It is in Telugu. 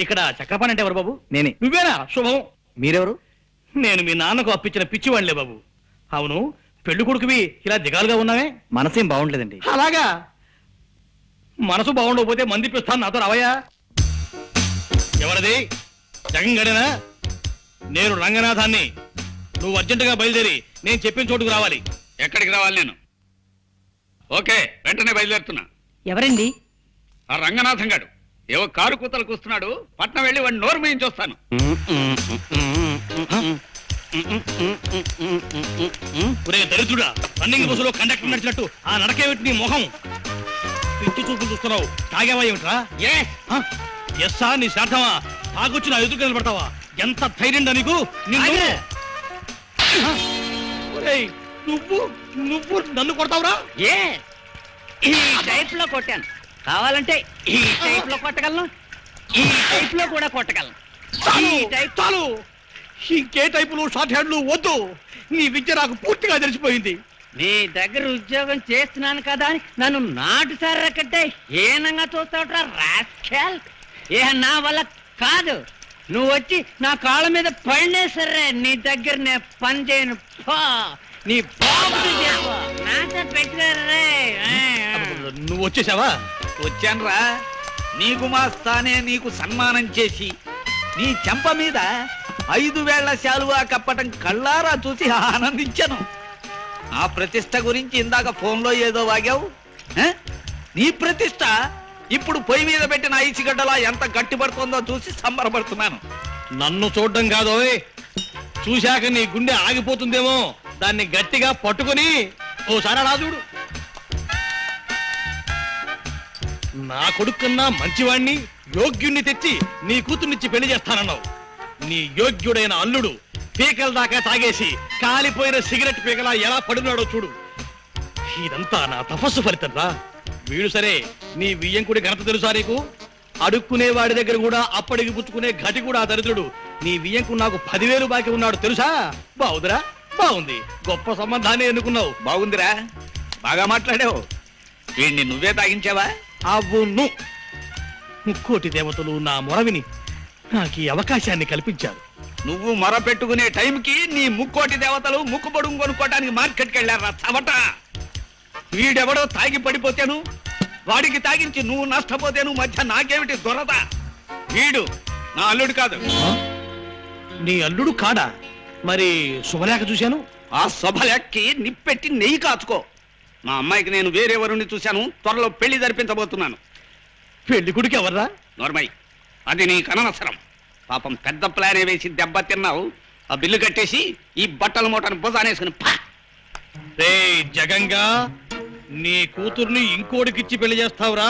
ఇక్కడ చక్రపాణి అంటే ఎవరు బాబు? నేనే. నువ్వేనా? శుభం. మీరెవరు? నేను మీ నాన్నకు అప్పించిన పిచ్చివాళ్లే బాబు. అవును, పెళ్లి కొడుకువి ఇలా దిగాలుగా ఉన్నావే? మనసేం బాగుండలేదండి. అలాగా? మనసు బాగుండకపోతే మందిపిస్తాను, నాతో రావయ్యా. ఎవరది? జగన్ గడేనా? నేను రంగనాథాన్ని. నువ్వు అర్జెంటుగా బయలుదేరి నేను చెప్పిన చోటుకు రావాలి. ఎక్కడికి రావాలి నేను? ఓకే, వెంటనే బయలుదేరుతున్నా. ఎవరండి? ఆ రంగనాథం గాడు ఏవో కారు కూతలు కూస్తున్నాడు. పట్నం వెళ్ళి వాడిని నోరు మేయించి వస్తాను. ఒరే దరిద్రుడా, రన్నింగ్ బస్సులో కండక్టర్ నడిచినట్టు ఆ నడకేమిటి నీ మొహం? పిచ్చి చూపులు చూస్తున్నావు. తాగేవా ఏమిట్రా? ఎస్సా నీ శార్థమా? తాగొచ్చి నా ఎదురు నిలబడతావా? ఎంత ధైర్యం నీకు? నువ్వు నువ్వు నన్ను కొడతావురా? ఈ టైప్ లో కొట్టాను. కావాలంటే ఈ టైప్ లో కొట్టగలను, ఈ టైప్ లో కూడా కొట్టగలను. చాలు, ఇంకే టైపులు షార్ట్ హ్యాండ్లు వద్దు. నీ విద్య నాకు పూర్తిగా తెలిసిపోయింది. నీ దగ్గర ఉద్యోగం చేస్తున్నాను కదా అని నన్ను నాటు సర్రకట్టే హీనంగా చూస్తావుట్రా రాస్కెల్. ఏ నా వల్ల కాదు. నువ్వు వచ్చి నా కాళ్ళ మీద పడినే సరే నీ దగ్గర నేను పని చేయను. నీ బాబు నాతో పెట్టుకోరే. నువ్వు వచ్చేసావా? వచ్చానురా. నీకు మా స్థానే నీకు సన్మానం చేసి నీ చెంప మీద 5 వేళ్ల శాలువా కప్పటం కళ్ళారా చూసి ఆనందించాను. ఆ ప్రతిష్ట గురించి ఇందాక ఫోన్లో ఏదో వాగావు. నీ ప్రతిష్ట ఇప్పుడు పొయ్యి మీద పెట్టిన ఐసిగడ్డలా ఎంత గట్టిపడుతుందో చూసి సంబరపడుతున్నాను. నన్ను చూడడం కాదు, చూశాక నీ గుండె ఆగిపోతుందేమో. దాన్ని గట్టిగా పట్టుకుని ఓసారి అలా చూడు. నా కొడుకున్నా మంచివాణ్ణి, యోగ్యుణ్ణి తెచ్చి నీ కూతుర్నిచ్చి పెళ్లి చేస్తానన్నావు. నీ యోగ్యుడైన అల్లుడు పీకల దాకా తాగేసి కాలిపోయిన సిగరెట్ పీకలా ఎలా పడున్నాడో చూడు. ఇదంతా నా తపస్సు ఫలితం రా. వీడు సరే, నీ వియ్యంకుడి ఘనత తెలుసా నీకు? అడుక్కునే వాడి దగ్గర కూడా అప్పటికి పుచ్చుకునే ఘటి కూడా దరిద్రుడు. నీ వియ్యంకు నాకు 10,000 బాకీ ఉన్నాడు తెలుసా? బాగుందిరా, బాగుంది. గొప్ప సంబంధాన్ని ఎన్నుకున్నావు. బాగుందిరా, బాగా మాట్లాడావు. వీడిని నువ్వే తాగించావా? అవును, ముక్కోటి దేవతలు నా మొరవిని నాకు ఈ అవకాశాన్ని కల్పించారు. నువ్వు మొర పెట్టుకునే టైంకి నీ ముక్కోటి దేవతలు ముక్కుబొడుగు కొనుక్కోటానికి మార్కెట్కి వెళ్ళారా చవట. వీడెవడో తాగి పడిపోతేను, వాడికి తాగించి నువ్వు నష్టపోతేను మధ్య నాకేమిటి దొరద? వీడు నా అల్లుడు కాదు. నీ అల్లుడు కాడా? మరి శుభలేఖ చూశాను. ఆ శుభలేఖకి నిప్పెట్టి నెయ్యి కాచుకో. మా అమ్మాయికి నేను వేరే వరుణ్ణి చూశాను. త్వరలో పెళ్లి జరిపించబోతున్నాను. పెళ్లి కొడుకు ఎవర్రా? నోర్మై, అది నీకు అనవసరం. పాపం పెద్ద ప్లానే వేసి దెబ్బ తిన్నావు. ఆ బిల్లు కట్టేసి ఈ బట్టల మూటను భుజానేసుకుని జగంగా నీ కూతుర్ని ఇంకోటికిచ్చి పెళ్లి చేస్తావురా?